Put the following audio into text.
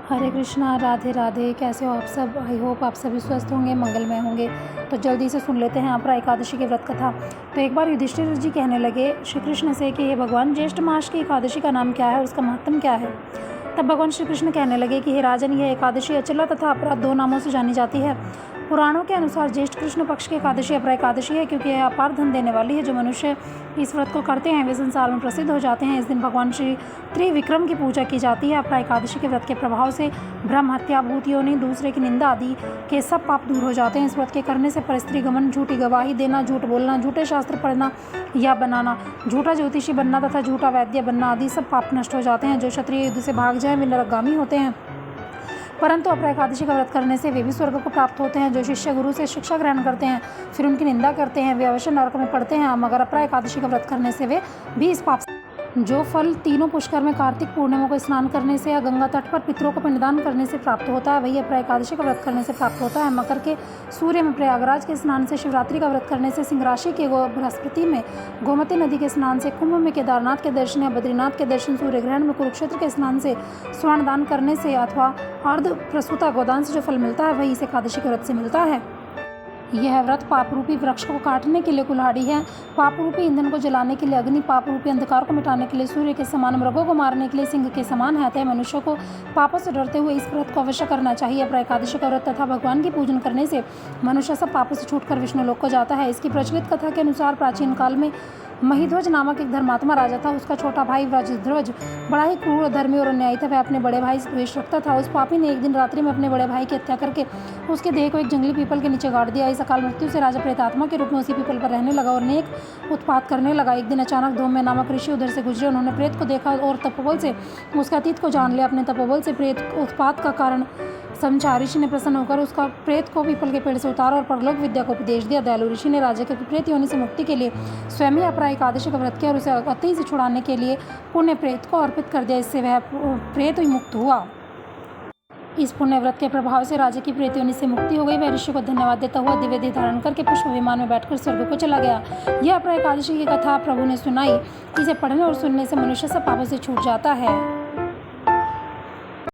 हरे कृष्णा, राधे राधे। कैसे हो आप सब? आई होप आप सभी स्वस्थ होंगे, मंगलमय होंगे। तो जल्दी से सुन लेते हैं अपरा एकादशी की व्रत कथा। तो एक बार युधिष्ठिर जी कहने लगे श्री कृष्ण से कि हे भगवान, ज्येष्ठ मास की एकादशी का नाम क्या है और उसका महत्व क्या है? तब भगवान श्री कृष्ण कहने लगे कि हे राजन, यह एकादशी अचला तथा अपरा दो नामों से जानी जाती है। पुराणों के अनुसार ज्येष्ठ कृष्ण पक्ष की एकादशी अपरा एकादशी है, क्योंकि यह अपार धन देने वाली है। जो मनुष्य इस व्रत को करते हैं वे संसार में प्रसिद्ध हो जाते हैं। इस दिन भगवान श्री त्रिविक्रम की पूजा की जाती है। अपरा एकादशी के व्रत के प्रभाव से ब्रह्म हत्या, भूत योनि, दूसरे की निंदा आदि के सब पाप दूर हो जाते हैं। इस व्रत के करने से परस्त्री गमन, झूठी गवाही देना, झूठ बोलना, झूठे शास्त्र पढ़ना या बनाना, झूठा ज्योतिषी बनना तथा झूठा वैद्य बनना आदि सब पाप नष्ट हो जाते हैं। जो क्षत्रिय युद्ध से भाग जाए वे नरकगामी होते हैं, परंतु अपरा एकादशी का व्रत करने से वे भी स्वर्ग को प्राप्त होते हैं। जो शिष्य गुरु से शिक्षा ग्रहण करते हैं फिर उनकी निंदा करते हैं वे अवश्य नरक में पड़ते हैं, मगर अपरा एकादशी का व्रत करने से वे भी इस पाप जो फल तीनों पुष्कर में कार्तिक पूर्णिमा को स्नान करने से या गंगा तट पर पितरों को पिंडदान करने से प्राप्त होता है, वही अपरा एकादशी का व्रत करने से प्राप्त होता है। मकर के सूर्य में प्रयागराज के स्नान से, शिवरात्रि का व्रत करने से, सिंह राशि के बृहस्पति में गोमती नदी के स्नान से, कुंभ में केदारनाथ के दर्शन या बद्रीनाथ के दर्शन, सूर्य ग्रहण में कुरुक्षेत्र के स्नान से, स्वर्ण दान करने से अथवा अर्ध प्रसूता गोदान से जो फल मिलता है वही इस एकादशी के व्रत से मिलता है। यह व्रत पाप रूपी वृक्ष को काटने के लिए कुल्हाड़ी है, पाप रूपी ईंधन को जलाने के लिए अग्नि, पाप रूपी अंधकार को मिटाने के लिए सूर्य के समान, मृगों को मारने के लिए सिंह के समान है। मनुष्य को पापों से डरते हुए इस व्रत को अवश्य करना चाहिए। अपरा एकादशी का व्रत तथा भगवान की पूजन करने से मनुष्य सब पापों से छूटकर विष्णु लोक को जाता है। इसकी प्रचलित कथा के अनुसार प्राचीन काल में महिध्वज नामक एक धर्मात्मा राजा था। उसका छोटा भाई व्रजध्वज बड़ा ही क्रूर, अधर्मी और अन्यायी था। वह अपने बड़े भाई से द्वेष रखता था। उस पापी ने एक दिन रात्रि में अपने बड़े भाई की हत्या करके उसके देह को एक जंगली पीपल के नीचे गाड़ दिया। इस अकाल मृत्यु से राजा प्रेतात्मा के रूप में उसी पीपल पर रहने लगा और अनेक उत्पात करने लगा। एक दिन अचानक धूम्य नामक ऋषि उधर से गुजरे। उन्होंने प्रेत को देखा और तपोबल से उसके अतीत को जान लिया। अपने तपोबल से प्रेत उत्पात का कारण समझा ऋषि ने प्रसन्न होकर उसका प्रेत को पीपल के पेड़ से उतारा और परलोक विद्या को उपदेश दिया। दयालु ऋषि ने राजा के प्रेत योनि से मुक्ति के लिए स्वयं ही अपरा एकादशी का व्रत किया और उसे अति से छुड़ाने के लिए पुण्य प्रेत को अर्पित कर दिया। इससे वह प्रेत मुक्त हुआ। इस पुण्य व्रत के प्रभाव से राजा की प्रेत योनि से मुक्ति हो गई। वह ऋषि को धन्यवाद देता हुआ दिव्य देह धारण करके पुष्प विमान में बैठकर स्वर्ग को चला गया। यह अपरा एकादशी की कथा प्रभु ने सुनाई। इसे पढ़ने और सुनने से मनुष्य सब पापों से छूट जाता है।